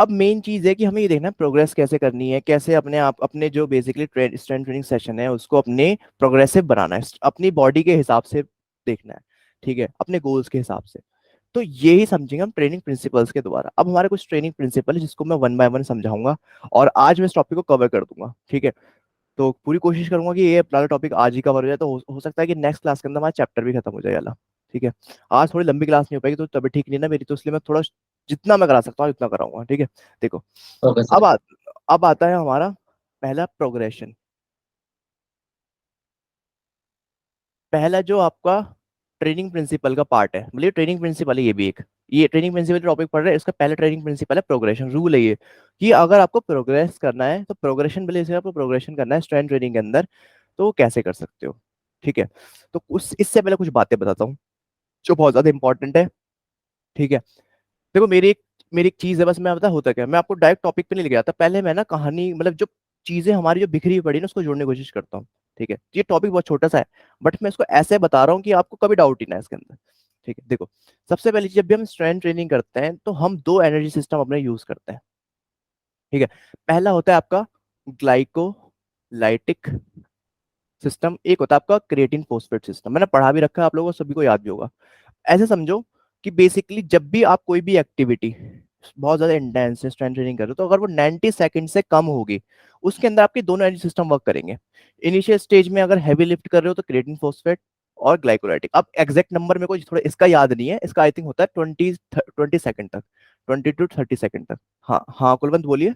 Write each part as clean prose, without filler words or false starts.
अब मेन चीज है कि हमें ये देखना है प्रोग्रेस कैसे करनी है, कैसे अपने आप अपने जो बेसिकली स्ट्रेंथ ट्रेनिंग सेशन है उसको अपने प्रोग्रेसिव बनाना है, अपनी बॉडी के हिसाब से देखना है, ठीक है, अपने गोल्स के हिसाब से। तो यही समझेंगे हम ट्रेनिंग प्रिंसिपल्स के द्वारा। अब हमारे कुछ ट्रेनिंग प्रिंसिपल है जिसको मैं वन बाय वन समझाऊंगा, और आज मैं इस टॉपिक को कवर कर दूंगा, ठीक है। तो पूरी कोशिश करूंगा कि ये वाला टॉपिक आज ही कवर हो जाए, तो हो सकता है कि नेक्स्ट क्लास के अंदर हमारा चैप्टर भी खत्म हो जाए वाला, ठीक है। आज थोड़ी लंबी क्लास नहीं हो पाएगी, तो तबीयत ठीक नहीं है ना मेरी, तो इसलिए मैं थोड़ा जितना मैं करा सकता हूँ उतना कराऊंगा, ठीक है। देखो, ओके अब सर। अब आता है हमारा पहला प्रोग्रेशन। पहला जो आपका ट्रेनिंग प्रिंसिपल का पार्ट है, मतलब ट्रेनिंग प्रिंसिपल है ये भी एक, ये ट्रेनिंग प्रिंसिपल टॉपिक पढ़ रहे हैं, इसका पहला ट्रेनिंग प्रिंसिपल है प्रोग्रेशन। रूल है ये कि अगर आपको प्रोग्रेस करना है तो प्रोग्रेशन, भले से आपको प्रोग्रेशन करना है स्ट्रेंथ ट्रेनिंग के अंदर, तो वो कैसे कर सकते हो, ठीक है। तो उस इससे पहले कुछ बातें बताता हूँ जो बहुत ज्यादा इंपॉर्टेंट है, ठीक है। देखो, मेरी एक चीज है, बस मैं बता होता क्या, मैं आपको डायरेक्ट टॉपिक पे नहीं लेके आता, पहले मैं ना कहानी, मतलब जो चीजें हमारी जो बिखरी हुई पड़ी है ना उसको जोड़ने की कोशिश करता हूँ, ठीक है। ये टॉपिक बहुत छोटा सा है, बट मैं इसको ऐसे बता रहा हूँ कि आपको कभी डाउट ही ना है इसके अंदर, ठीक है। देखो, सबसे पहले जब भी हम स्ट्रेंथ ट्रेनिंग करते हैं तो हम दो एनर्जी सिस्टम अपने यूज करते हैं, ठीक है। पहला होता है आपका ग्लाइकोलाइटिक सिस्टम, एक होता है आपका क्रिएटिन फोस्फेट सिस्टम। मैंने पढ़ा भी रखा है, आप लोगों को सभी को याद भी होगा। ऐसे समझो कि बेसिकली जब भी आप कोई भी एक्टिविटी बहुत ज्यादा इंटेंस है, स्ट्रेंथ ट्रेनिंग कर रहे हो, तो अगर वो 90 सेकंड से कम होगी, उसके अंदर आपके दोनों एनर्जी सिस्टम वर्क करेंगे। इनिशियल स्टेज में अगर हैवी लिफ्ट कर रहे हो तो क्रिएटिन फॉस्फेट और ग्लाइकोलाइटिक। अब एग्जैक्ट नंबर मेरे को थोड़ा इसका याद नहीं है, इसका आई थिंक होता है 20 सेकंड तक, 20 to 30 सेकंड तक। हाँ हाँ, कुलवंत बोलिए।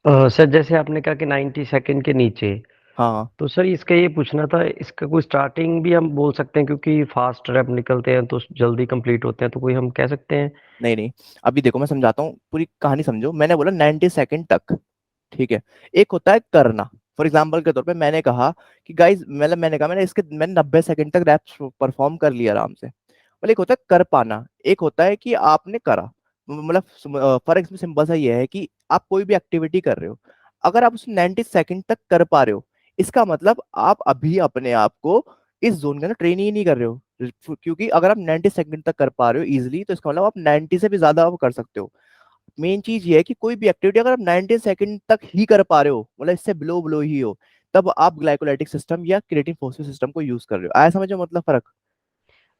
सर जैसे आपने कहा कि 90 सेकंड के नीचे, हाँ हाँ। तो सर इसका ये पूछना था, इसका कोई स्टार्टिंग भी हम बोल सकते हैं क्योंकि फास्ट रैप निकलते हैं तो जल्दी कंप्लीट होते हैं, तो कोई हम कह सकते हैं? नहीं नहीं, अभी देखो मैं समझाता हूँ, पूरी कहानी समझो। मैंने बोला 90 सेकंड तक, ठीक है। एक होता है करना, फॉर एग्जाम्पल के तौर पे मैंने कहा कि गाइज, मतलब मैंने कहा मैंने 90 सेकंड तक रैप परफॉर्म कर लिया आराम से। मतलब एक होता है कर पाना, एक होता है कि आपने करा। मतलब फर्क इसमें सिंपल सा ये है कि आप कोई भी एक्टिविटी कर रहे हो, अगर आप उसे 90 सेकंड तक कर पा रहे हो, इसका मतलब आप अभी अपने आप को इस जोन के अंदर ट्रेन ही नहीं कर रहे हो। क्योंकि अगर आप 90 सेकंड तक कर पा रहे हो इजिली, तो इसका मतलब आप 90 से भी ज्यादा आप कर सकते हो। मेन चीज ये है कि कोई भी एक्टिविटी अगर आप 90 सेकंड तक ही कर पा रहे हो, मतलब इससे बिलो बिलो ही हो, तब आप ग्लाइकोलाइटिक सिस्टम या क्रिएटिव फोस्फेट सिस्टम को यूज कर रहे हो। आया समझो मतलब फर्क।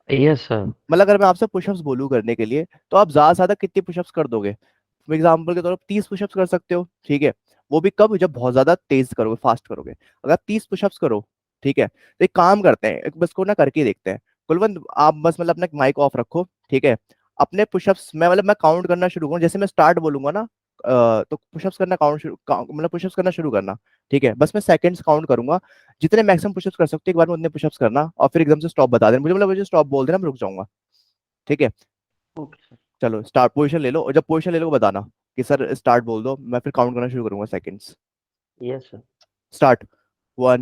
Yes sir. मतलब अगर मैं आपसे पुशअप्स बोलूँ करने के लिए, तो आप ज्यादा से ज्यादा कितनी पुशअप्स कर दोगे? फॉर एग्जाम्पल के तौर पर 30 पुशअप्स कर सकते हो, ठीक है। वो भी कब? जब बहुत ज्यादा तेज करोगे, फास्ट करोगे। अगर 30 पुशअप्स करो, ठीक है, तो एक काम करते हैं, एक बस को ना करके देखते हैं। कुलवंत, आप बस मतलब अपना माइक ऑफ रखो, ठीक है। अपने पुशअप्स मैं मतलब मैं काउंट करना शुरू करूँ, जैसे मैं स्टार्ट बोलूंगा ना, तो पुशअप्स करना मतलब पुशअप्स करना शुरू करना, ठीक है। बस मैं सेकंड्स काउंट करूंगा, जितने मैक्सिमम पुशअप्स कर सकते हो एक बार में उतने पुशअप्स करना, और फिर एकदम से स्टॉप बता देना मुझे, मतलब मुझे स्टॉप बोल देना, मैं रुक जाऊंगा, ठीक है। Okay sir. चलो स्टार्ट पोजीशन ले लो, और जब पोजीशन ले लो बताना कि सर स्टार्ट बोल दो, मैं फिर काउंट करना शुरू करूंगा seconds. Yes sir. Start. Okay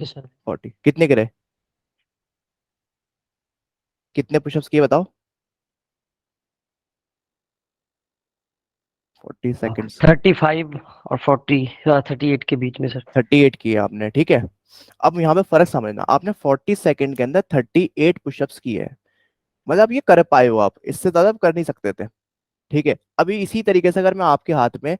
sir. 40। कितने करे? कितने पुशअप्स किए बताओ? 40 सेकंड्स। 35 और 40, 38 के बीच में सर। 38 किए आपने, ठीक है। अब यहाँ पे फर्क समझना, आपने 40 सेकंड के अंदर 38 पुशअप्स किए हैं, मतलब ये कर पाए हो आप, इससे ज्यादा आप कर नहीं सकते थे, ठीक है। अभी इसी तरीके से अगर मैं आपके हाथ में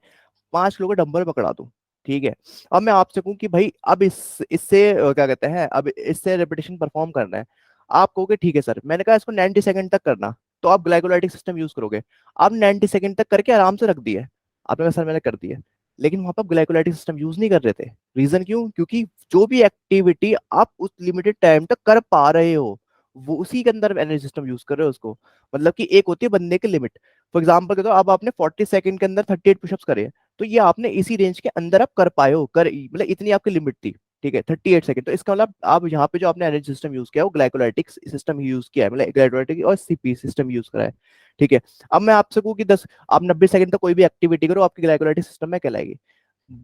5 किलो का डंबल पकड़ा दूं, ठीक है, अब मैं आपसे कहूं कि भाई अब इससे क्या कहते हैं, अब इससे रेपिटेशन परफॉर्म करना है, आप कहोगे ठीक है सर, मैंने कहा इसको 90 सेकंड तक करना, तो आप ग्लाइकोलाइटिक सिस्टम यूज करोगे। आप 90 सेकंड तक करके आराम से रख दिए, आपने कहा सर मैंने कर दिया, लेकिन वहां पर ग्लाइकोलाइटिक सिस्टम यूज नहीं कर रहे थे। रीजन क्यों? क्योंकि जो भी एक्टिविटी आप उस लिमिटेड टाइम तक कर पा रहे हो, वो उसी के अंदर एनर्जी सिस्टम यूज कर रहे हो उसको। मतलब कि एक होती है बनने की लिमिट, फॉर एग्जाम्पल के तो अब आपने 40 सेकंड के अंदर 38 पुशअप्स करे हैं, तो ये आपने इसी रेंज के अंदर आप कर पाए हो, कर मतलब इतनी आपकी लिमिट थी। ठीक है 38 सेकंड। तो इसका मतलब आप यहाँ पे जो आपने एनर्जी सिस्टम यूज किया है वो ग्लाइकोलाइटिक सिस्टम ही यूज किया है, मतलब ग्लाइकोलाइटिक और सीपी सिस्टम यूज करा है। ठीक है। अब मैं आपसे कहूँ कि 10 आप 90 सेकंड तक कोई भी एक्टिविटी करो, आपकी ग्लाइकोलाइटिक सिस्टम में कहलाएगी।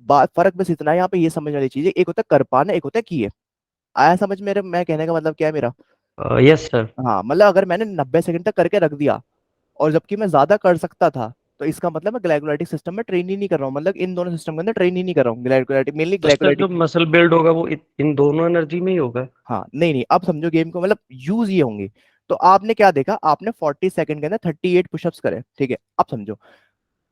बात फर्क बस इतना है यहाँ पे, ये समझ वाली चीज है, एक होता है कर पाना, एक होता है किए। आया समझ मेरे, मैं कहने का मतलब क्या है मेरा? Yes sir. हाँ मतलब अगर मैंने 90 सेकंड तक करके रख दिया और जबकि मैं ज्यादा कर सकता था, तो इसका मतलब मैं ग्लाइकोलाइटिक सिस्टम में ट्रेन ही नहीं कर रहा हूँ, मतलब इन दोनों सिस्टम के अंदर ट्रेन ही नहीं कर रहा हूँ, ग्लाइकोलाइटिक मेनली तो सर जो ग्लाइकोलाइटिक। मसल बिल्ड होगा वो इन दोनों एनर्जी में ही होगा? हाँ नहीं नहीं, अब समझो गेम को, मतलब यूज ये होंगे। तो आपने क्या देखा, आपने 40 सेकंड के अंदर 38 पुशअप्स करे, ठीक है। अब समझो,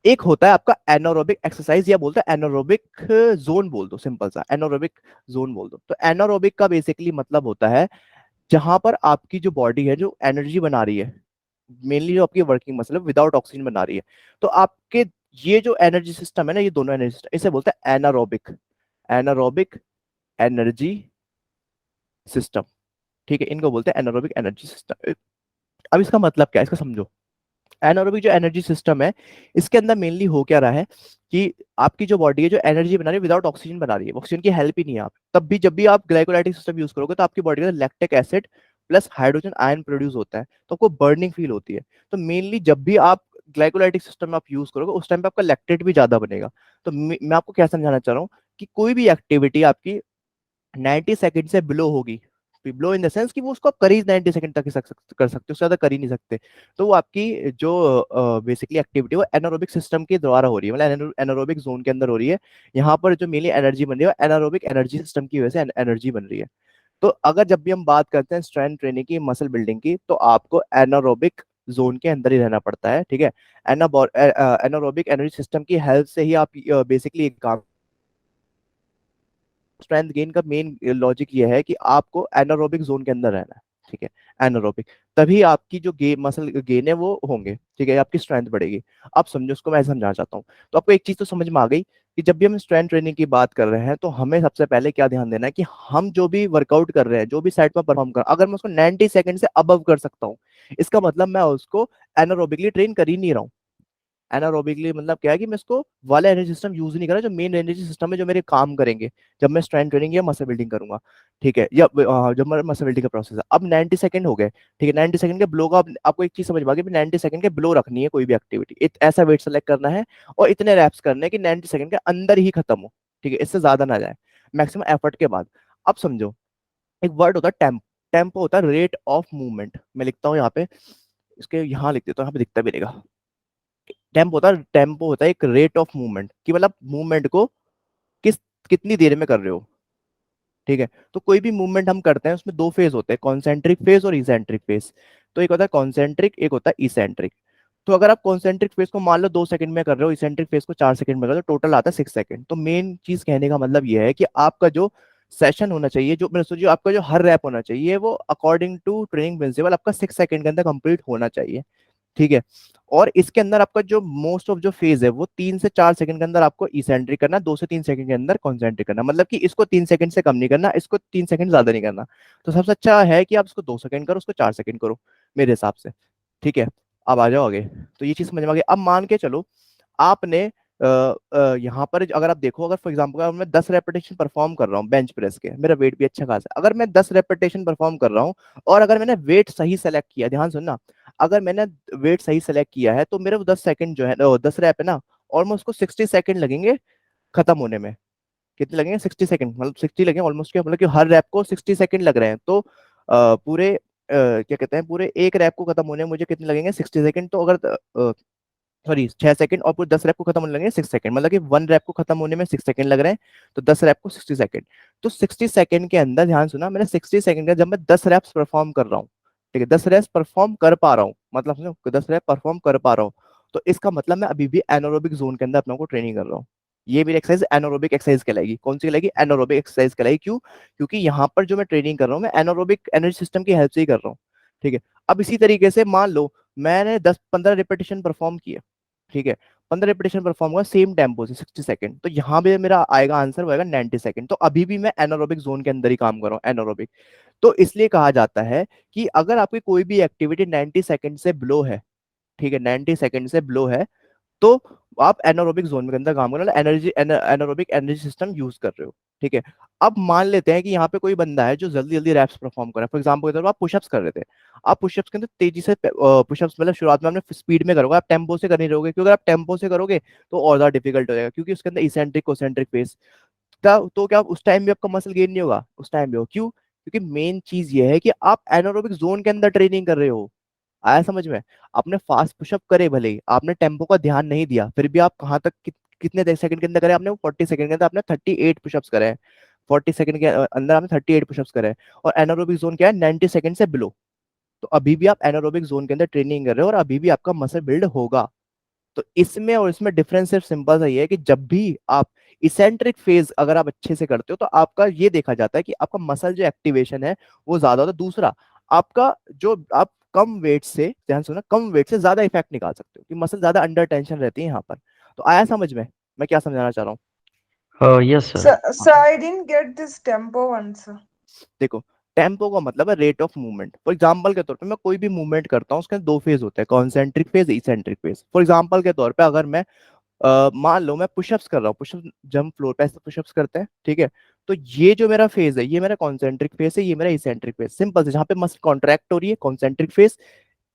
एक होता है आपका एनारोबिक एक्सरसाइज, या बोलते हैं एनारोबिक जोन, बोल दो सिंपल सा एनारोबिक जोन बोल दो। तो एनारोबिक का बेसिकली मतलब होता है जहां पर आपकी जो बॉडी है जो एनर्जी बना रही है, मेनली जो आपकी वर्किंग मसल है विदाउट ऑक्सीजन बना रही है। तो आपके ये जो एनर्जी सिस्टम है ना, ये दोनों एनर्जी सिस्टम, इसे बोलते हैं एनारोबिक, एनारोबिक एनर्जी सिस्टम। ठीक है, इनको बोलते हैं एनारोबिक एनर्जी सिस्टम। अब इसका मतलब क्या है, इसका समझो। एनारोबिक जो एनर्जी सिस्टम है, इसके अंदर मेनली हो क्या रहा है कि आपकी जो बॉडी है जो एनर्जी बना रही है विदाउट ऑक्सीजन बना रही है, ऑक्सीजन की हेल्प ही नहीं है। आप तब भी जब भी आप ग्लाइकोलाइटिक सिस्टम यूज करोगे तो आपकी बॉडी का lactic acid plus hydrogen ion produce होता है, तो आपको बर्निंग फील होती है। तो मेनली जब भी आप ग्लाइकोलाइटिक सिस्टम आप यूज करोगे उस टाइम पे आपका लैक्टेट भी ज्यादा बनेगा। तो मैं आपको क्या समझाना चाह रहा हूँ कि कोई भी एक्टिविटी आपकी 90 सेकंड से बिलो होगी, बिलो इन द सेंस कि वो उसको आप कर ही 90 सेकंड तक ही कर सकते हो, उससे ज्यादा कर ही नहीं सकते। तो वो आपकी जो बेसिकली एक्टिविटी वो एनारोबिक सिस्टम के द्वारा हो रही है, मतलब एनारोबिक जोन के अंदर हो रही है। यहाँ पर जो मेनली एनर्जी बन रही है एनारोबिक एनर्जी सिस्टम की वजह से एनर्जी बन रही है। तो अगर जब भी हम बात करते हैं स्ट्रेंथ ट्रेनिंग की, मसल बिल्डिंग की, तो आपको एनारोबिक जोन के अंदर ही रहना पड़ता है। ठीक है। एनारोबिक एनर्जी सिस्टम की हेल्प से ही आप बेसिकली काम, स्ट्रेंथ गेन का मेन लॉजिक ये है कि आपको एनारोबिक जोन के अंदर रहना है। ठीक है, एनारोबिक, तभी आपकी जो मसल गेन है वो होंगे, ठीक है, आपकी स्ट्रेंथ बढ़ेगी। अब समझो, उसको मैं समझाना चाहता हूँ। तो आपको एक चीज तो समझ में आ गई कि जब भी हम स्ट्रेंथ ट्रेनिंग की बात कर रहे हैं तो हमें सबसे पहले क्या ध्यान देना है कि हम जो भी वर्कआउट कर रहे हैं, जो भी सेट में परफॉर्म कर, अगर मैं उसको 90 सेकंड से अबव कर सकता हूँ, इसका मतलब मैं उसको एनारोबिकली ट्रेन कर ही नहीं रहा हूँ। एनारोबिकली मतलब क्या है कि मैं इसको वाला एनर्जी सिस्टम यूज नहीं कर रहा जो मेन एनर्जी सिस्टम है जो मेरे काम करेंगे जब मैं स्ट्रेंथ ट्रेनिंग या मसल बिल्डिंग करूंगा। ठीक है, या जब मेरा मसल बिल्डिंग का प्रोसेस है। अब 90 सेकंड हो गए, ठीक है, 90 सेकंड के ब्लो का आपको एक चीज समझ में आ गई, 90 सेकंड के ब्लो रखनी है कोई भी एक्टिविटी, ऐसा वेट सेलेक्ट करना है और इतने रैप्स करने हैं कि 90 सेकंड के अंदर ही खत्म हो। ठीक है, इससे ज्यादा ना जाए, मैक्सिमम एफर्ट के बाद। अब समझो, एक वर्ड होता है टेम्प, टेम्पो होता है रेट ऑफ मूवमेंट। मैं लिखता हूँ यहाँ पे, इसके यहाँ लिख देता हूँ, यहाँ पे दिखता भी रहेगा। टेम्पो होता है एक रेट ऑफ मूवमेंट, कि मतलब मूवमेंट को किस कितनी देर में कर रहे हो। ठीक है, तो कोई भी मूवमेंट हम करते हैं उसमें दो फेज होते हैं, कॉन्सेंट्रिक फेज और इसेंट्रिक फेज। तो एक होता है कॉन्सेंट्रिक, एक होता है इसेंट्रिक। तो अगर आप कॉन्सेंट्रिक फेज को मान लो 2 सेकंड में कर रहे हो, इसेंट्रिक फेज को 4 सेकंड में कर रहे हो, टोटल आता है 6 सेकंड। तो मेन चीज कहने का मतलब यह है कि आपका जो सेशन होना चाहिए, जो मैंने सोचिए आपका जो हर रैप होना चाहिए, वो अकॉर्डिंग टू ट्रेनिंग प्रिंसिपल आपका 6 सेकंड के अंदर कंप्लीट होना चाहिए। ठीक है। और इसके अंदर आपका जो मोस्ट ऑफ जो फेज है वो 3 से 4 सेकंड के अंदर आपको इसेंट्रिक करना, 2 से 3 सेकंड के अंदर कॉन्सेंट्रिक करना, मतलब कि इसको 3 सेकंड से कम नहीं करना, इसको 3 सेकंड ज्यादा नहीं करना। तो सबसे अच्छा है कि आप इसको 2 सेकंड करो, उसको 4 सेकंड करो, मेरे हिसाब से। ठीक है, अब आ जाओ आगे। तो ये चीज समझ में आ गई। अब मान के चलो आपने यहाँ पर अगर आप देखो, अगर फॉर एग्जाम्पल अगर मैं 10 रेपिटेशन परफॉर्म कर रहा हूँ बेंच प्रेस के, मेरा वेट भी अच्छा खासा है, अगर मैं 10 रेपिटेशन परफॉर्म कर रहा हूँ और अगर मैंने वेट सही सेलेक्ट किया, ध्यान सुनना, अगर मैंने वेट सही सेलेक्ट किया है तो मेरे वो 10 सेकंड जो है 10 रैप है ना, ऑलमोस्ट को 60 सेकंड लगेंगे खत्म होने में। कितने लगेंगे? 60 सेकंड, मतलब 60 लगेंगे ऑलमोस्ट, क्या मतलब कि हर रैप को 60 सेकंड लग रहे हैं। तो पूरे क्या कहते हैं, पूरे एक रैप को खत्म होने में मुझे कितने लगेंगे? 60 सेकंड। तो अगर सॉरी 6 सेकंड, और पूरे 10 रैप को खत्म होने लगे 6 सेकंड, मतलब कि 1 रैप को खत्म होने में 6 सेकंड लग रहे हैं। तो 10 रैप को 60 सेकंड। तो 60 सेकंड के अंदर, ध्यान सुना, मैंने 60 सेकंड का जब मैं 10 रैप्स परफॉर्म कर रहा हूँ, ठीक है, 10 रैप्स परफॉर्म कर पा रहा हूँ, मतलब समझो 10 रैप परफॉर्म कर पा रहा हूँ, तो इसका मतलब मैं अभी भी एनारोबिक जोन के अंदर अपने को ट्रेनिंग कर रहा हूँ। ये मेरी एक्सरसाइज एनारोबिक एक्सरसाइज कहलाएगी। कौन सी कहलाएगी? एनारोबिक एक्सरसाइज कहलाएगी। क्यों? क्योंकि यहाँ पर जो मैं ट्रेनिंग कर रहा हूँ मैं एनारोबिक एनर्जी सिस्टम की हेल्प से ही कर रहा हूँ। ठीक है। अब इसी तरीके से मान लो मैंने 10-15 रिपीटेशन परफॉर्म किए, ठीक है, 15 रिपीटेशन परफॉर्म हुआ सेम टेम्पो से 60 सेकंड, तो यहाँ पे मेरा आएगा आंसर, वो आएगा 90 सेकंड। तो अभी भी मैं एनारोबिक जोन के अंदर ही काम कर रहा हूँ, एनारोबिक। तो इसलिए कहा जाता है कि अगर आपकी कोई भी एक्टिविटी 90 सेकंड से बिलो है, ठीक है, 90 सेकंड से बिलो है, तो आप एनारोबिक जोन के अंदर काम कर रहे हो, energy anaerobic energy system use कर रहे हो, ठीक है। अब मान लेते हैं कि यहाँ पे कोई बंदा है जो जल्दी जल्दी रैप्स परफॉर्म कर रहा है, फॉर एग्जाम्पल के तौर पर आप पुशअप्स कर रहे थे। आप पुशअप्स के अंदर तेजी से पुशअप्स, मतलब शुरुआत में आपने स्पीड में करोगे, आप टेम्पो से कर नहीं रहोगे, क्योंकि अगर आप टेम्पो से करोगे तो और ज्यादा डिफिकल्ट हो जाएगा, क्योंकि उसके अंदर इसेंट्रिक कोसेंट्रिक फेस का, तो क्या उस टाइम भी आपका मसल गेन नहीं होगा, उस टाइम भी हो, क्यों? क्योंकि मेन चीज ये है कि आप एनारोबिक जोन के अंदर ट्रेनिंग कर रहे हो। आया समझ में? आपने फास्ट पुशअप करे भले ही, आपने टेम्पो का ध्यान नहीं दिया, फिर भी आप कहाँ तक कितने सेकंड के अंदर करे आपने? 40 सेकंड के अंदर आपने 38 पुशअप्स करे हैं। 40 सेकंड के अंदर आपने 38 पुशअप्स करे हैं। और एनारोबिक जोन क्या है? 90 सेकंड से बिलो। तो अभी भी आप एनारोबिक जोन के अंदर ट्रेनिंग कर रहे हो और अभी भी आपका मसल बिल्ड होगा। तो इसमें और इसमें डिफरेंस सिर्फ सिंपल सा ये है कि जब भी आप इसेंट्रिक फेज अगर आप अच्छे से करते हो तो आपका ये देखा जाता है कि आपका मसल जो एक्टिवेशन है वो ज्यादा होता है। दूसरा, आपका जो आप कम वेट से, ध्यान सुनो, कम वेट से ज्यादा इफेक्ट निकाल सकते हो कि मसल ज्यादा अंडर टेंशन रहती है यहाँ पर। तो आया समझ में मैं क्या समझाना चाह रहा हूँ? Yes sir. So I didn't get this tempo one, sir. देखो, टेम्पो का मतलब है rate of movement. For example के तौर पे मैं कोई भी मूवमेंट करता हूँ, उसके दो फेज होते हैं, concentric phase, eccentric phase. For example के तौर पे अगर मैं मान लो मैं पुशअप्स कर रहा हूँ, पुशअप जंप फ्लोर पे ऐसे पुशअप्स करते हैं, ठीक है। तो ये जो मेरा फेज है ये मेरा कॉन्सेंट्रिक फेज है, ये मेरा इसेंट्रिक फेज। सिंपल से, जहाँ पे मसल कॉन्ट्रैक्ट हो रही है कॉन्सेंट्रिक फेज,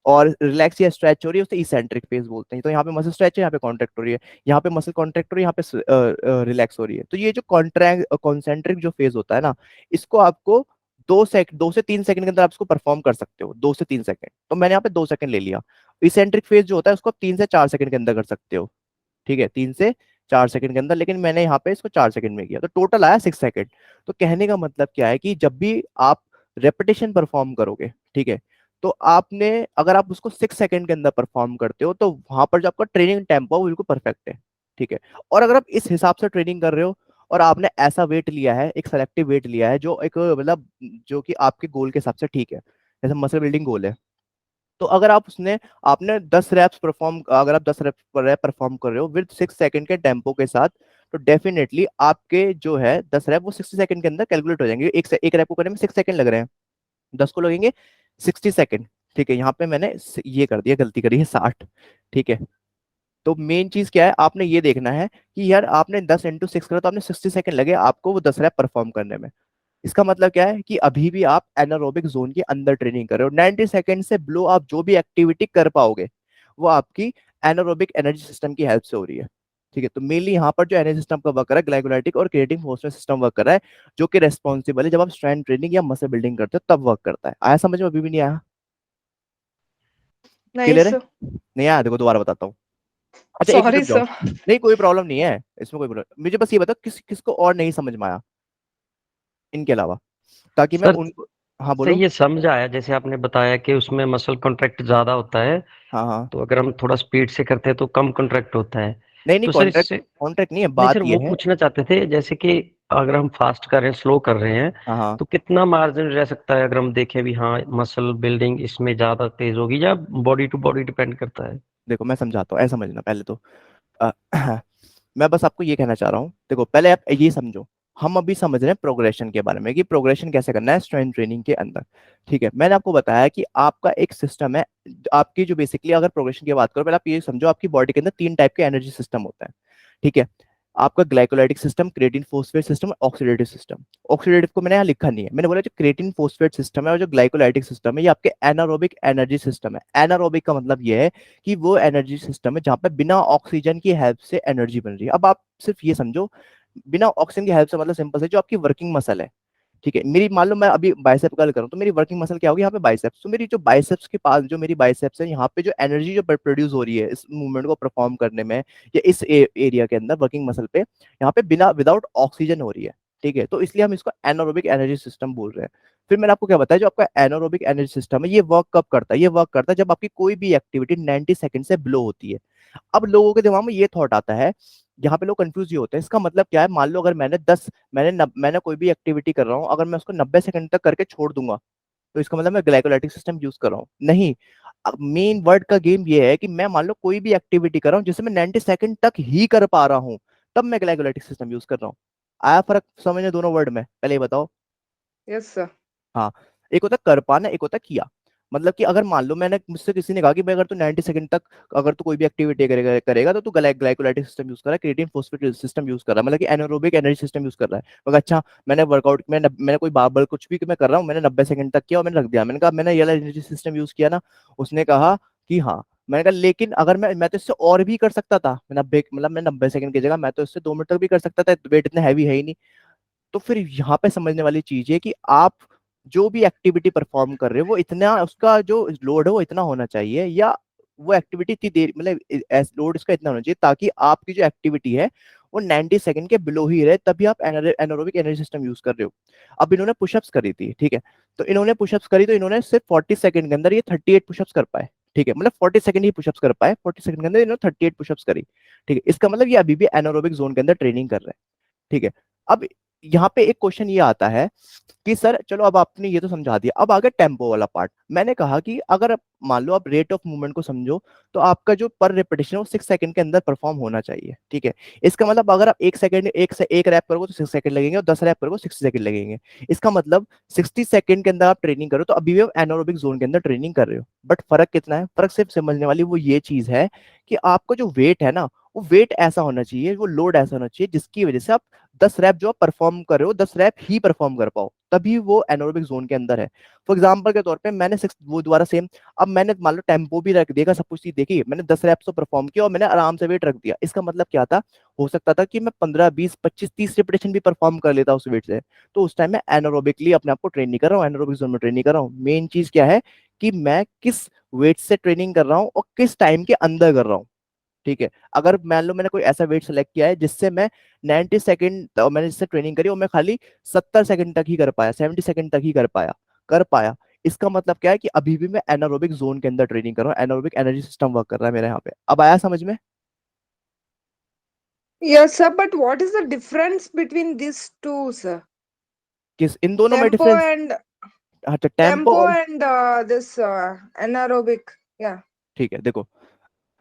और रिलैक्स या स्ट्रेच हो रही है उसे इसेंट्रिक फेज बोलते हैं। तो यहाँ पे मसल स्ट्रेच है, यहाँ पे कॉन्ट्रैक्ट हो रही है, यहाँ पे मसल कॉन्ट्रैक्ट हो रही है, यहाँ पे रिलैक्स हो रही है। तो ये जो कॉन्ट्रैक्ट कॉन्सेंट्रिक जो फेज होता है ना, इसको आपको 2 से 3 सेकंड के अंदर आप इसको परफॉर्म कर सकते हो, 2 से 3 सेकंड। तो मैंने यहाँ पे 2 सेकंड ले लिया। इसेंट्रिक फेज जो होता है उसको आप 3 से 4 सेकंड के अंदर कर सकते हो, ठीक है, 3 से 4 सेकंड के अंदर। लेकिन मैंने यहाँ पे इसको 4 सेकंड में किया, तो टोटल आया 6 सेकंड। तो कहने का मतलब क्या है कि जब भी आप रेपिटेशन परफॉर्म करोगे, ठीक है, तो आपने, अगर आप उसको 6 सेकंड के अंदर परफॉर्म करते हो तो वहां पर जो आपका ट्रेनिंग टेम्पो वो बिल्कुल परफेक्ट है, ठीक है। और अगर आप इस हिसाब से ट्रेनिंग कर रहे हो और आपने ऐसा वेट लिया है, एक सेलेक्टिव वेट लिया है जो एक मतलब जो कि आपके गोल के हिसाब से ठीक है, जैसे मसल बिल्डिंग गोल है, तो अगर आप उसने आपने 10 रैप्स परफॉर्म, अगर आप 10 रैप परफॉर्म कर रहे हो विद 6 सेकंड के टेम्पो के साथ, तो डेफिनेटली आपके जो है 10 रैप वो 60 सेकंड के अंदर कैलकुलेट हो जाएंगे। एक रैप को करने में 6 सेकंड लग रहे हैं, 10 को लगेंगे 60 सेकंड, ठीक है। यहाँ पे मैंने ये कर दिया, गलती करी है 60, ठीक है। तो मेन चीज क्या है, आपने ये देखना है कि यार आपने 10 × 6 करा तो आपने 60 सेकंड लगे आपको वो 10 रैप परफॉर्म करने में। इसका मतलब क्या है कि अभी भी आप एनारोबिक जोन के अंदर ट्रेनिंग कर रहे हो। 90 सेकंड से बिलो आप जो भी एक्टिविटी कर पाओगे वो आपकी एनारोबिक एनर्जी सिस्टम की हेल्प से हो रही है, ठीक है। तो मेनली यहाँ पर जो एनर्जी सिस्टम का वर्क कर रहा है, ग्लाइकोलाइटिक और क्रिएटिव फोर्स सिस्टम वर्क कर रहा है, जो कि रेस्पॉन्सिबल है जब आप स्ट्रेंथ ट्रेनिंग या मसल बिल्डिंग करते हो तब वर्क करता है। आया समझ में? अभी भी नहीं आया? क्लियर Nice, है? sir. नहीं आया? देखो दोबारा बताता हूँ। अच्छा एक मिनट Sorry, रुक जाओ। sir. नहीं कोई प्रॉब्लम नहीं है इसमें, कोई प्रॉब्लम। मुझे बस ये बताओ किसको और नहीं समझ में आया इनके अलावा, ताकि मैं सर उनको। हाँ सर बोलो। ये समझ आया, जैसे आपने बताया कि उसमें मसल कॉन्ट्रैक्ट ज्यादा होता है, हाँ हाँ। तो अगर हम थोड़ा स्पीड से करते हैं तो कम कॉन्ट्रैक्ट होता है। नहीं नहीं, तो सर कॉन्ट्रैक्ट इससे, कॉन्ट्रैक्ट नहीं है, नहीं बात सर ये वो है। पूछना चाहते थे, जैसे कि अगर हम फास्ट कर रहे हैं, स्लो कर रहे हैं, हाँ हाँ। तो कितना मार्जिन रह सकता है अगर हम देखें भी, हाँ मसल बिल्डिंग इसमें ज्यादा तेज होगी, या बॉडी टू बॉडी डिपेंड करता है? देखो मैं समझाता हूँ, ऐसा समझना पहले तो। अ, मैं बस आपको ये कहना चाह रहा हूँ, देखो पहले आप ये समझो, हम अभी समझ रहे हैं प्रोग्रेशन के बारे में कि प्रोग्रेशन कैसे करना है स्ट्रेंथ ट्रेनिंग के अंदर, ठीक है। मैंने आपको बताया कि आपका एक सिस्टम है, आपकी जो बेसिकली अगर प्रोग्रेशन की बात करो, पहले आप ये समझो आपकी बॉडी के अंदर 3 टाइप के एनर्जी सिस्टम होता है, ठीक है। आपका glycolytic system, creatine phosphate system और ऑक्सीडेटिव सिस्टम। ऑक्सीडेटिव को मैंने यहाँ लिखा नहीं है, मैंने बोला जो क्रिएटिन फोस्फेट सिस्टम है और जो ग्लाइकोलाइटिक सिस्टम है ये आपके एनारोबिक एनर्जी सिस्टम है। एनारोबिक का मतलब ये है कि वो एनर्जी सिस्टम है जहाँ पे बिना ऑक्सीजन की हेल्प से एनर्जी बन रही है। अब आप सिर्फ ये समझो, बिना ऑक्सीजन की हेल्प से मतलब सिंपल से जो आपकी वर्किंग मसल है, ठीक है, मेरी मान लो मैं अभी बाइसेप का करूँ तो मेरी वर्किंग मसल क्या होगी? यहाँ पे बाइसेप्स। तो मेरी जो बाइसेप्स के पास जो मेरी बाइसेप्स है, यहाँ पे जो एनर्जी जो प्रोड्यूस हो रही है इस मूवमेंट को परफॉर्म करने में या इस एरिया के अंदर वर्किंग मसल पे, यहाँ पे बिना विदाउट ऑक्सीजन हो रही है, ठीक है। तो इसलिए हम इसको एनारोबिक एनर्जी सिस्टम बोल रहे हैं। फिर मैंने आपको क्या बताया, जो आपका एनारोबिक एनर्जी सिस्टम है ये वर्क कब करता है? ये वर्क करता है जब आपकी कोई भी एक्टिविटी 90 सेकंड से बिलो होती है। अब लोगों के दिमाग में ये थॉट आता है, यहाँ पे लोग कंफ्यूज ये होते हैं, इसका मतलब क्या है? मान लो अगर मैंने कोई भी एक्टिविटी कर रहा हूँ, अगर मैं उसको 90 सेकंड तक करके छोड़ दूंगा तो इसका मतलब मैं ग्लाइकोलाइटिक सिस्टम यूज कर रहा हूँ? नहीं। मेन वर्ड का गेम ये है कि मैं मान लो कोई भी एक्टिविटी कर रहा हूँ जिसे मैं 90 सेकंड तक ही कर पा रहा हूँ, तब मैं ग्लाइकोलाइटिक सिस्टम यूज कर रहा हूँ। आया फर्क समझने दोनों वर्ड में? पहले ये बताओ। Yes, sir. हाँ, एक होता है कर पाना, एक होता है किया। मतलब कि अगर मान लो मैंने मुझसे किसी ने कहा कि भाई अगर तू 90 सेकंड तक अगर तू कोई भी एक्टिविटी करेगा करेगा तो तू ग्लाइकोलाइटिक सिस्टम यूज कर रहा है, क्रिएटिन फॉस्फेट सिस्टम यूज कर रहा है, मतलब कि एनारोबिक एनर्जी सिस्टम यूज कर रहा है। मगर अच्छा, मैंने वर्कआउट में मैंने कोई बार कुछ भी मैं कर रहा हूँ, मैंने 90 सेकंड तक किया और मैंने रख दिया, मैंने कहा मैंने ये वाला एनर्जी सिस्टम यूज किया ना? उसने कहा कि हाँ। मैंने कहा लेकिन अगर मैं तो इससे और भी कर सकता था, मैं 90 मतलब मैं 90 सेकंड की जगह मैं तो इससे 2 मिनट तक भी कर सकता था, वेट इतना हैवी है ही नहीं। तो फिर यहाँ पे समझने वाली चीज है कि आप जो भी एक्टिविटी परफॉर्म कर रहे हो वो इतना उसका जो लोड है वो इतना होना चाहिए, या वो एक्टिविटी इतनी देर मतलब लोड इसका इतना होना चाहिए ताकि आपकी जो एक्टिविटी है वो 90 सेकंड के बिलो ही रहे, तभी आप एनारोबिक एनर्जी सिस्टम यूज कर रहे हो। अब इन्होंने पुशअप्स करी थी, ठीक है, तो इन्होंने पुशअप्स करी तो इन्होंने सिर्फ 40 सेकंड के अंदर ये 38 पुशअप्स कर पाए। ठीक है, मतलब 40 सेकंड ही पुशअप्स कर पाए, 40 सेकंड के अंदर इन्होंने 38 पुशअप्स करी। ठीक है, इसका मतलब ये अभी भी एनारोबिक जोन के अंदर ट्रेनिंग कर रहे हैं। ठीक है। अब यहाँ पे एक क्वेश्चन ये आता है कि सर चलो अब आपने ये तो समझा दिया, अब आगे टेम्पो वाला पार्ट। मैंने कहा कि अगर मान लो आप रेट ऑफ मूवमेंट को समझो तो आपका जो पर रिपीटेशन है वो 6 सेकंड के अंदर परफॉर्म होना चाहिए। ठीक है, इसका मतलब अगर आप 1 सेकंड एक रैप करोगे तो 6 सेकंड लगेंगे और 10 रैप करोगे 60 सेकंड लगेंगे। इसका मतलब 60 सेकंड के अंदर आप ट्रेनिंग करो तो अभी भी आप एनारोबिक जोन के अंदर ट्रेनिंग कर रहे हो। बट फर्क कितना है? फर्क सिर्फ समझने वाली वो ये चीज है कि आपका जो वेट है ना, वो वेट ऐसा होना चाहिए, वो लोड ऐसा होना चाहिए जिसकी वजह से आप 10 रैप जो आप परफॉर्म कर रहे हो 10 रैप ही परफॉर्म कर पाओ, तभी वो एनारोबिक जोन के अंदर है। फॉर एग्जाम्पल के तौर पे मैंने सिक्स वो दोबारा सेम, अब मैंने मान लो टेम्पो भी रख देगा, सब कुछ चीज देखी, मैंने 10 रैप्स तो परफॉर्म किया और मैंने आराम से वेट रख दिया। इसका मतलब क्या था? हो सकता था कि मैं 15 20 25 30 रिपीटेशन भी परफॉर्म कर लेता उस वेट से। तो उस टाइम मैं एनारोबिकली अपने आप को ट्रेन नहीं कर रहा हूँ, एनारोबिक जोन में ट्रेन नहीं कर रहा हूँ। मेन चीज क्या है कि मैं किस वेट से ट्रेनिंग कर रहा हूँ और किस टाइम के अंदर कर रहा हूँ। ठीक है, अगर मान लो मैंने कोई ऐसा वेट सेलेक्ट किया है जिससे मैं 90 सेकंड मैंने जिससे ट्रेनिंग करी और मैं खाली 70 सेकंड तक ही कर पाया, 70 सेकंड तक ही कर पाया, इसका मतलब क्या है कि अभी भी मैं एनारोबिक जोन के अंदर ट्रेनिंग कर रहा हूँ, एनारोबिक एनर्जी सिस्टम वर्क कर रहा है मेरे यहाँ पे। अब आया समझ में? Yes, sir. But what is the difference between these two, sir? किस इन दोनों में Tempo डिफरेंस? and अच्छा, टेम्पो tempo और and this anaerobic. Yeah. ठीक है, देखो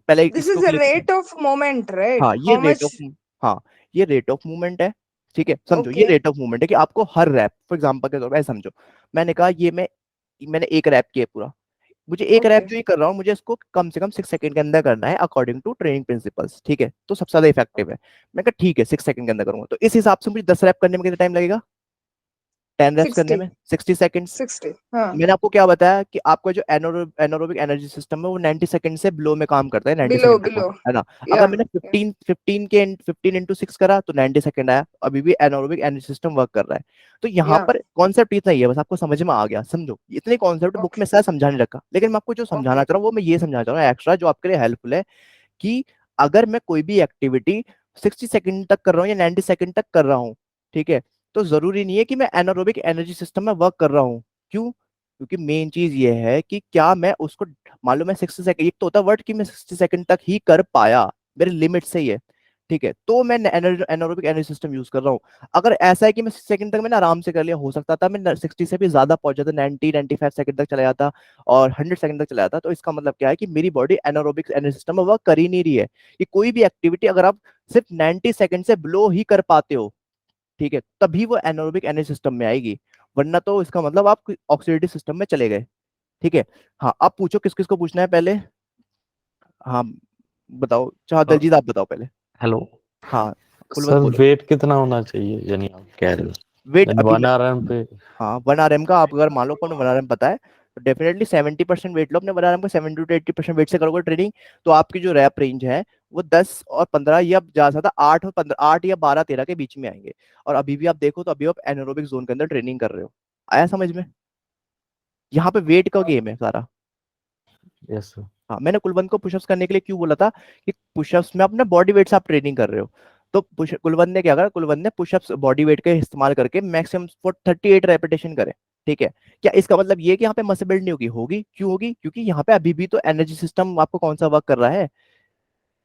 पहले This इसको is a clear. rate of moment, right? हाँ ये How रेट ऑफ much? हाँ ये रेट ऑफ मूवमेंट है। ठीक है, समझो ये Okay. रेट ऑफ मूवमेंट है कि आपको हर रैप, फॉर एग्जांपल के तौर पर ऐसे समझो, मैंने कहा ये मैंने एक रैप किया पूरा, मुझे एक रैप Okay. जो ये कर रहा हूँ मुझे इसको कम से कम 6 सेकंड के अंदर करना है अकॉर्डिंग टू ट्रेनिंग प्रिंसिपल्स। ठीक है, तो सबसे ज्यादा इफेक्टिव है। मैं कहा ठीक है 6 सेकंड के अंदर करूंगा, तो इस हिसाब से मुझे 10 रैप करने में कितना टाइम लगेगा? 10 रैप्स करने 60. में 60 सेकंड्स। 60. Huh. मैंने आपको क्या बताया कि आपका जो एनारोबिक एनर्जी सिस्टम है वो 90 सेकंड से बिलो में काम करता है, 90 Below, सेकंड तक, below. है ना? अगर Yeah. मैंने Yeah. 15 इंटू 6 करा तो 90 सेकंड आया, अभी भी एनारोबिक एनर्जी सिस्टम वर्क कर रहा है। तो यहाँ Yeah. पर कॉन्सेप्ट इतना ही है, बस आपको समझ में आ गया, समझो इतने कॉन्सेप्ट बुक Okay. में शायद समझा नहीं रखा, लेकिन मैं आपको जो समझाना Okay. चाह रहा हूँ वो मैं ये समझाना चाह रहा हूँ एक्स्ट्रा जो आपके लिए हेल्पफुल है कि अगर मैं कोई भी एक्टिविटी 60 सेकंड तक कर रहा हूँ या 90 सेकंड तक कर रहा हूँ, ठीक है, तो जरूरी नहीं है कि मैं एनारोबिक एनर्जी सिस्टम में वर्क कर रहा हूँ। क्यों? क्योंकि मेन चीज ये है कि क्या मैं उसको, मान लो मैं 60 सेकंड, एक तो होता है वर्ड कि मैं 60 सेकंड तक ही कर पाया, मेरे लिमिट से ही है, ठीक है, तो मैं एनारोबिक एनर्जी सिस्टम यूज कर रहा हूँ। अगर ऐसा है कि मैं 6 सेकंड तक मैंने आराम से कर लिया, हो सकता था मैं 60 से भी ज्यादा पहुंच जाता, 90 95 सेकंड तक चला जाता और 100 सेकंड तक चला जाता, तो इसका मतलब क्या है कि मेरी बॉडी एनारोबिक एनर्जी सिस्टम में वर्क कर ही नहीं रही है। कि कोई भी एक्टिविटी अगर आप सिर्फ 90 सेकंड से बिलो ही कर पाते हो, ठीक है, तभी वो एनारोबिक एनर्जी सिस्टम में आएगी, वरना तो इसका मतलब आप ऑक्सीडेटिव सिस्टम में चले गए। ठीक है। हाँ, आप पूछो किस किस को पूछना है पहले। हाँ बताओ, चाह दलजीत आप बताओ पहले। हेलो हाँ सर, कुलवंत बोलो। वेट कितना होना चाहिए यानी आप कह रहे वेट हो अभी 1 RM पे? हाँ 1 RM का आप अगर मान लो अपन 1 RM पता है तो डेफिनेटली 70% वेट लो अपने 1 RM को, 70 to 80% वेट से करोगे ट्रेनिंग, तो आपकी जो रैप रेंज है वो 10 और 15 या जा सकता 8 और 15, 8 या 12 13 के बीच में आएंगे। और अभी भी आप देखो तो अभी आप एनारोबिक जोन के अंदर ट्रेनिंग कर रहे हो। आया समझ में? यहाँ पे वेट का गेम है सारा। Yes sir. हाँ, मैंने कुलवंत को पुशअप्स करने के लिए क्यों बोला था कि पुशअप्स में अपने बॉडी वेट से आप ट्रेनिंग कर रहे हो। तो कुलवंत ने क्या करा, कुलवंत ने पुशअप्स बॉडी वेट का इस्तेमाल करके मैक्सिमम फॉर 38 रेपिटेशन करे। ठीक है, क्या इसका मतलब ये कि यहाँ पे मसल बिल्ड नहीं होगी? होगी, क्यों होगी? क्योंकि यहाँ पे अभी भी तो एनर्जी सिस्टम आपको कौन सा वर्क कर रहा है?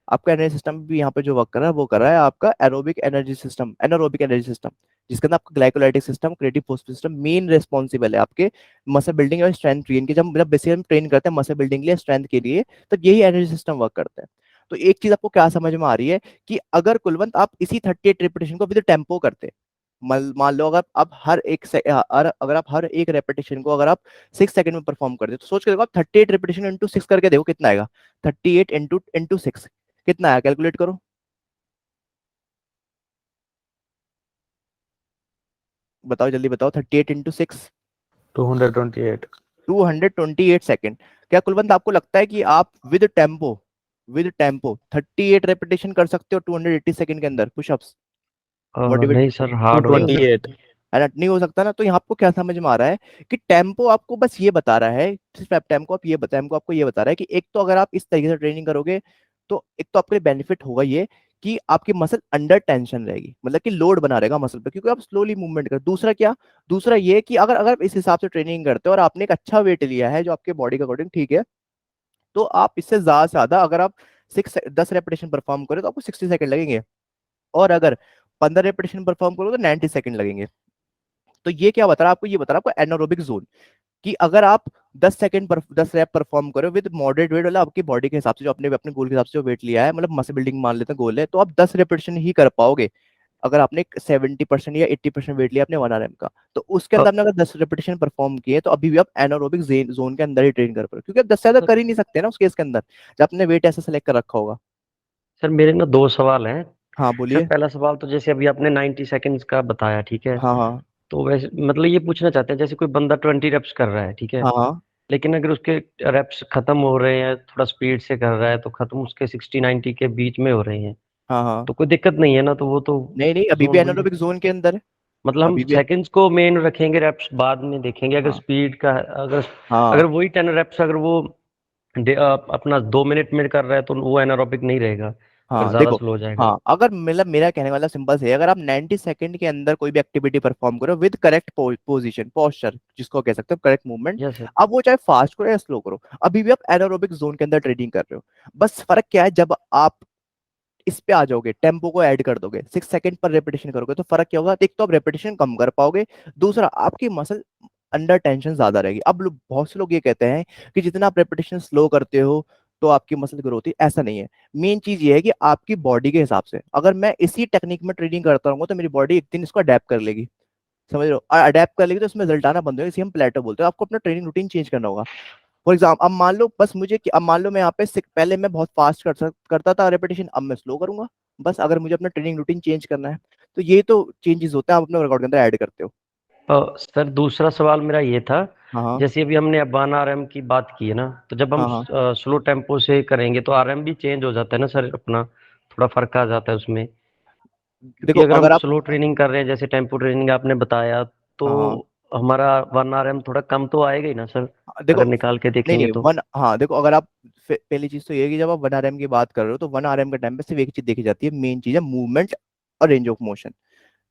आपका एनर्जी सिस्टम भी यहाँ पे जो वर्क कर रहा है वो कर रहा है आपका aerobic energy system, anaerobic energy system, जिसके अंदर आपका glycolytic system, creative phosphate system main responsible है आपके मसल बिल्डिंग और स्ट्रेंथ ट्रेन के। जब बेसिकली हम ट्रेन करते हैं मसल बिल्डिंग के लिए, स्ट्रेंथ के लिए, तब यही एनर्जी सिस्टम वर्क करता है। तो एक चीज आपको क्या समझ में आ रही है कि अगर कुलवंत आप इसी 38 रिपीटेशन को विद टेम्पो करते, मान लो अगर आप अगर आप हर एक रेपिटेशन को अगर आप 6 सेकंड में परफॉर्म करते हो, तो सोच के देखो आप 38 रेपिटेशन इंटू 6 करके देखो कितना आएगा। 38 इंटू 6 कितना आया, कैलकुलेट करो, बताओ जल्दी बताओ। 38 इंटू 6 228। 228 सेकेंड। क्या कुलवंत आपको लगता है कि आप विद टेम्पो 38 रेपिटेशन कर सकते हो 280 सेकेंड के अंदर पुशअप्स? मोटिवेट, नहीं सर, हार्ड हो जाता है। 228। है ना, नहीं हो सकता ना। तो यहाँ आपको क्या समझ में आ रहा है कि टेम्पो आपको बस ये बता रहा है, सिर्फ टेम्पो आपको ये बता रहा है कि एक तो अगर आप इस तरीके से ट्रेनिंग करोगे तो एक तो आपके लिए बेनिफिट होगा ये कि आपकी मसल अंडर टेंशन रहेगी, मतलब कि लोड बना रहेगा मसल पे, क्योंकि आप स्लोली मूवमेंट कर। दूसरा क्या, दूसरा ये कि अगर अगर इस हिसाब से ट्रेनिंग करते हो और आपने एक अच्छा वेट लिया है जो आपके बॉडी के अकॉर्डिंग ठीक है, तो आप इससे ज्यादा से ज्यादा अगर आप 10 रेपिटेशन परफॉर्म करो तो आपको 60 सेकंड लगेंगे, और अगर 15 रेपिटेशन परफॉर्म करो तो 90 सेकंड लगेंगे। तो ये क्या बता रहा है आपको, ये बता रहा है आपको एनारोबिक जोन, कि अगर आप 10 रैप परफॉर्म करो विद मॉडरेट वेट, मतलब आपकी बॉडी के हिसाब से जो अपने अपने गोल के हिसाब से जो वेट लिया है, मतलब मसल बिल्डिंग मान लेते हैं गोल है, तो आप 10 रेपिटेशन ही कर पाओगे अगर आपने 70% या 80% वेट लिया अपने 1 RM का। तो उसके अ, अंदर आपने अगर 10 रेपिटेशन परफॉर्म किए तो अभी भी आप एनारोबिक जोन के अंदर ही ट्रेन कर पाओगे, क्योंकि आप 10 से ज्यादा सर कर ही नहीं सकते ना उस केस के अंदर जब आपने वेट ऐसा सेलेक्ट कर रखा होगा। सर मेरे ना दो सवाल हैं। हाँ सर बोलिए। पहला सवाल तो जैसे अभी आपने 90 सेकंड्स का बताया, ठीक है। हाँ हाँ तो वैसे मतलब ये पूछना चाहते हैं, जैसे कोई बंदा 20 रेप्स कर रहा है, ठीक है। हाँ हाँ लेकिन अगर उसके रेप्स खत्म हो रहे हैं, थोड़ा स्पीड से कर रहा है, तो खत्म उसके 60-90 के बीच में हो रहे हैं, हाँ हाँ। तो कोई दिक्कत नहीं है ना, तो वो तो नहीं नहीं, अभी भी जोन वही है। एनारोबिक जोन के अंदर है। मतलब हम अभी भी। सेकंड्स को मेन रखेंगे, रेप्स बाद में देखेंगे। अगर हाँ स्पीड का अगर हाँ अगर वही 10 रेप्स अगर वो अपना 2 मिनट में कर रहा है, तो वो एनारोबिक नहीं रहेगा, अगर हाँ ज्यादा देखो, स्लो हो जाएगा। हाँ अगर मतलब मेरा कहने वाला सिंपल से है, अगर आप 90 सेकंड के अंदर कोई भी एक्टिविटी परफॉर्म करो विद करेक्ट पोजीशन पोस्चर जिसको कह सकते हो करेक्ट मूवमेंट, यस सर। अब वो चाहे फास्ट करो या स्लो करो, अभी भी आप एनारोबिक जोन के अंदर ट्रेनिंग कर रहे हो। बस फर्क क्या है, जब आप इस पे आ जाओगे, टेम्पो को ऐड कर दोगे, 6 सेकंड पर रेपिटेशन करोगे, तो फर्क क्या होगा, एक तो आप रेपिटेशन कम कर पाओगे, दूसरा आपकी मसल अंडर टेंशन ज्यादा रहेगी। अब बहुत से लोग ये कहते हैं कि जितना आप रेपिटेशन स्लो करते हो तो आपकी मसल ग्रोथ होती है, ऐसा नहीं है। मेन चीज ये है कि आपकी बॉडी के हिसाब से, अगर मैं इसी टेक्निक में ट्रेनिंग करता रहूंगा तो मेरी बॉडी एक दिन इसको अडेप्ट कर लेगी, समझ रहे हो, और अडेप्ट कर लेगी तो इसमें रिजल्ट आना बंद होगा, इसे हम प्लेटो बोलते हैं। आपको अपना ट्रेनिंग रूटीन चेंज करना होगा। फॉर एग्जाम्पल अब मान लो बस मुझे अब मान लो मैं यहाँ पे पहले मैं बहुत फास्ट करता था रेपिटेशन, अब मैं स्लो करूंगा, बस अगर मुझे अपना ट्रेनिंग रूटीन चेंज करना है। तो ये तो चेंजेस होते हैं, आप अपने वर्कआउट के अंदर ऐड करते हो। सर दूसरा सवाल मेरा ये था, हाँ हाँ जैसे अभी हमने 1 RM की बात की है ना, तो जब हम हाँ हाँ। स्लो टेम्पो से करेंगे तो RM भी चेंज हो जाता है ना सर, अपना थोड़ा फर्क आ जाता है उसमें। क्योंकि देखो अगर हम अगर आप, स्लो ट्रेनिंग कर रहे हैं, जैसे टेम्पो ट्रेनिंग आपने बताया, तो हाँ हाँ हमारा 1 RM थोड़ा कम तो आएगा ही ना सर, देखो, अगर निकाल के नहीं देखेंगे नहीं तो। वन, हाँ देखो अगर आप पहली चीज तो ये है कि जब आप 1 RM की बात कर रहे हो तो 1 RM के टाइम पे सिर्फ एक चीज देखी जाती है, मेन चीज है मूवमेंट और रेंज ऑफ मोशन,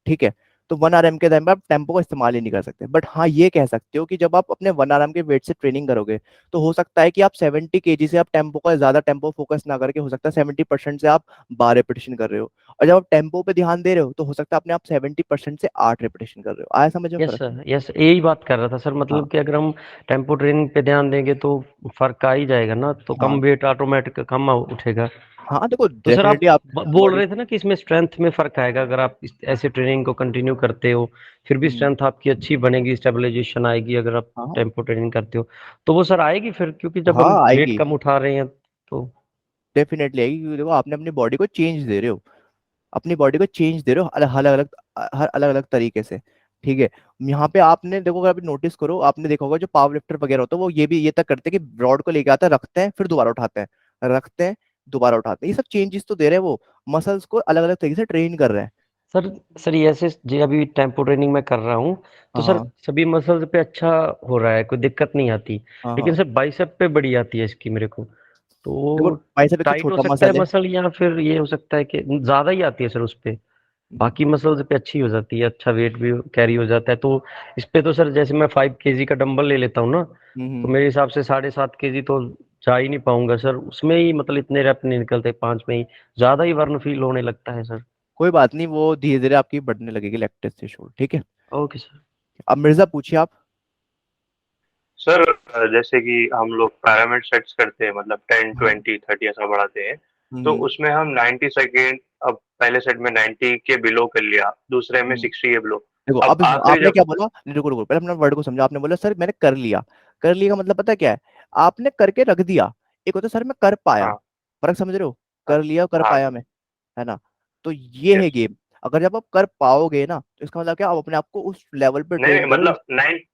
ठीक है। तो 1 RM के टाइम पे आप टेम्पो का इस्तेमाल ही नहीं कर सकते, बट हाँ ये कह सकते हो कि जब आप अपने 1 RM के वेट से ट्रेनिंग करोगे तो हो सकता है कि आप 70 kg से आप टेम्पो का ज्यादा टेम्पो फोकस ना करके, हो सकता है 70% से आप 12 रेपिटेशन कर रहे हो, और जब आप टेम्पो पे ध्यान दे रहे हो तो हो सकता है अपने आप 70% से 8 रेपिटेशन कर रहे हो। आया समझ में यस फर्क? सर, यस, यही बात कर रहा था सर, हाँ मतलब कि अगर हम टेम्पो ट्रेनिंग पे ध्यान देंगे तो फर्क आ ही जाएगा ना, तो हाँ कम वेट ऑटोमेटिक कम उठेगा। हाँ देखो तो सर आप डेफिनेटली आप बोल बॉडी, रहे थे ना कि इसमें स्ट्रेंथ में फर्क आएगा, अगर आप ऐसे ट्रेनिंग को कंटिन्यू करते हो, फिर भी स्ट्रेंथ आपकी अच्छी बनेगी, स्टेबलाइजेशन आएगी अगर आप हाँ टेम्पो ट्रेनिंग करते हो, तो वो सर आएगी फिर, क्योंकि जब हाँ हम वेट आएगी, कम उठा रहे हैं तो। डेफिनेटली आएगी, क्योंकि देखो आपने अपनी बॉडी को चेंज दे रहे हो, अपनी बॉडी को चेंज दे रहे हो अलग अलग अलग, हर अलग अलग तरीके से, ठीक है। यहाँ पे आपने देखो, अगर अभी नोटिस करो, आपने देखा होगा जो पावर लिफ्टर वगैरह होता है वो ये भी ये तक करते हैं कि रॉड को लेके आते हैं, रखते हैं, फिर दोबारा उठाते हैं, रखते हैं, दोबारा उठाते हैं, ये सब चेंजेस तो दे रहे हैं, वो मसल्स को अलग अलग तरीके से ट्रेन कर रहे हैं। सर सर ये ऐसे जी अभी टेम्पो ट्रेनिंग मैं कर रहा हूँ, तो हाँ सर हाँ सभी मसल्स पे अच्छा हो रहा है, कोई दिक्कत नहीं आती। हाँ लेकिन हाँ। सर बाइसेप पे बड़ी आती है इसकी मेरे को, तो देखो वो बाइसेप एक तो टाइट हो छोटा सकता है मसल है। मसल, या फिर ये हो सकता है कि ज्यादा ही आती है सर उस पे, हम्म बाकी मसल्स पे अच्छी हो जाती है, अच्छा वेट भी कैरी हो जाता है। तो इस पे तो सर जैसे मैं 5 kg का डंबल ले लेता हूँ ना, तो हम्म। मेरे हिसाब से 7.5 kg तो जा ही नहीं पाऊंगा सर, उसमें ही मतलब इतने रैप नहीं निकलते, 5 में ही ज्यादा ही वर्न फील होने लगता है सर। कोई बात नहीं, वो धीरे धीरे आपकी बढ़ने लगेगी लैक्टेस थ्रेशोल्ड, ठीक है। Okay sir. अब मिर्जा पूछिए आप। सर जैसे कि हम लोग पैरामिड सेट्स करते हैं, मतलब 10 20 30 ऐसा बढ़ाते हैं, तो हम्म उसमें हम 90 सेकेंड अब पहले सेट में 90 के बिलो कर लिया, दूसरे में 60 के बिलो। देखो अब अब आखिरी आपने जब क्या बोला, रुको रुको पहले अपना वर्ड को समझो। आपने बोला सर मैंने कर लिया। कर लिया का मतलब पता है क्या है? आपने करके रख दिया। एक होता है सर मैं कर पाया। हाँ फर्क समझ रहे हो? हाँ कर लिया कर हाँ पाया में, है ना? तो ये है यस। गेम। अगर जब आप कर पाओगे ना तो इसका मतलब क्या, आप अपने आप को उस लेवल पे नहीं ट्रेन नहीं, करो। मतलब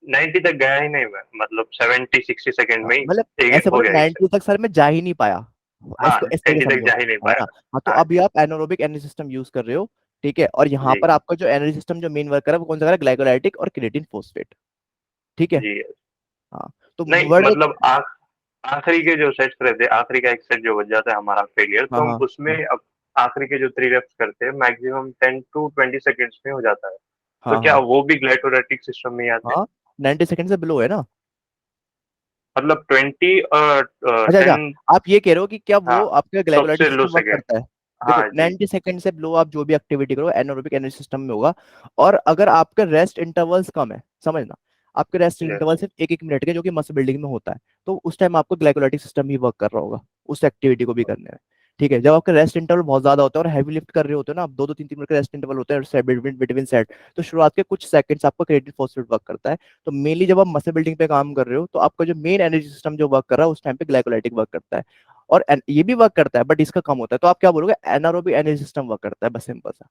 90 तक गया ही नहीं मैं, मतलब 70-60 सेकंड में ही मतलब एक ऐसे हो बोलो गया एक 90 तक सर मैं जा ही नहीं पाया। हाँ इसको इस तरीके 90 तक समझो, जा ही नहीं है पाया। ना? हाँ, तो हाँ अभी आप एनारोबिक एनर्जी सिस्टम यूज कर रहे हो। ठीक है, और यहाँ जी पर आपका जो एनर्जी सिस्टम जो मेन वर्क कर रहा है वो कौन सा कर रहा है? ग्लाइकोलाइटिक और क्रिएटिन फोस्फेट। ठीक है। जी। हाँ, तो नहीं वर्ड। मतलब आखिरी के जो सेट्स रहते हैं, आखिरी का एक सेट जो बच जाता है हमारा फेलियर, हाँ तो हम हाँ उसमें हाँ अब आखिरी के जो 3 रेप्स करते हैं मैक्सिमम 10 to 20 सेकेंड्स में हो जाता है। तो हाँ क्या हाँ वो भी ग्लाइकोलाइटिक सिस्टम में ही आते हैं? हाँ, 90 सेकंड से बिलो है ना? मतलब 20 अच्छा अच्छा, 10। आप ये कह रहे हो कि क्या हाँ वो आपका ग्लाइकोलाइटिक सबसे लो सिस्टम वर्क सेकेंड। करता है? देखो हाँ जी 90 सेकंड से बिलो आप जो भी एक्टिविटी करो एनारोबिक एनर्जी सिस्टम में होगा। और अगर आपका रेस्ट इंटरवल्स कम है, समझना, आपके रेस्ट यस। इंटरवल सिर्फ 1-1 मिनट के, जो कि मसल बिल्डिंग में होता है, तो उस टाइम आपको ग्लाइकोलाइटिक सिस्टम ही वर्क कर रहा होगा उस एक्टिविटी को भी करने में। ठीक है, जब आपका रेस्ट इंटरवल बहुत ज्यादा होता है और हैवी लिफ्ट कर रहे होते हो ना आप, 2-2 3-3 मिनट के रेस्ट इंटरवल होते हैं बिटवीन बिटवीन सेट, तो शुरुआत के कुछ सेकंड्स आपका क्रिएटिव फोर्सफील्ड वर्क करता है। तो मेनली जब आप मसल बिल्डिंग पे काम कर रहे हो तो आपका जो मेन एनर्जी सिस्टम जो वर्क कर रहा है उस टाइम पे ग्लाइकोलाइटिक वर्क करता है। और ये भी वर्क करता है बट इसका कम होता है, तो आप क्या बोलोगे? एनारोबिक एनर्जी सिस्टम वर्क करता है, बस सिंपल सा।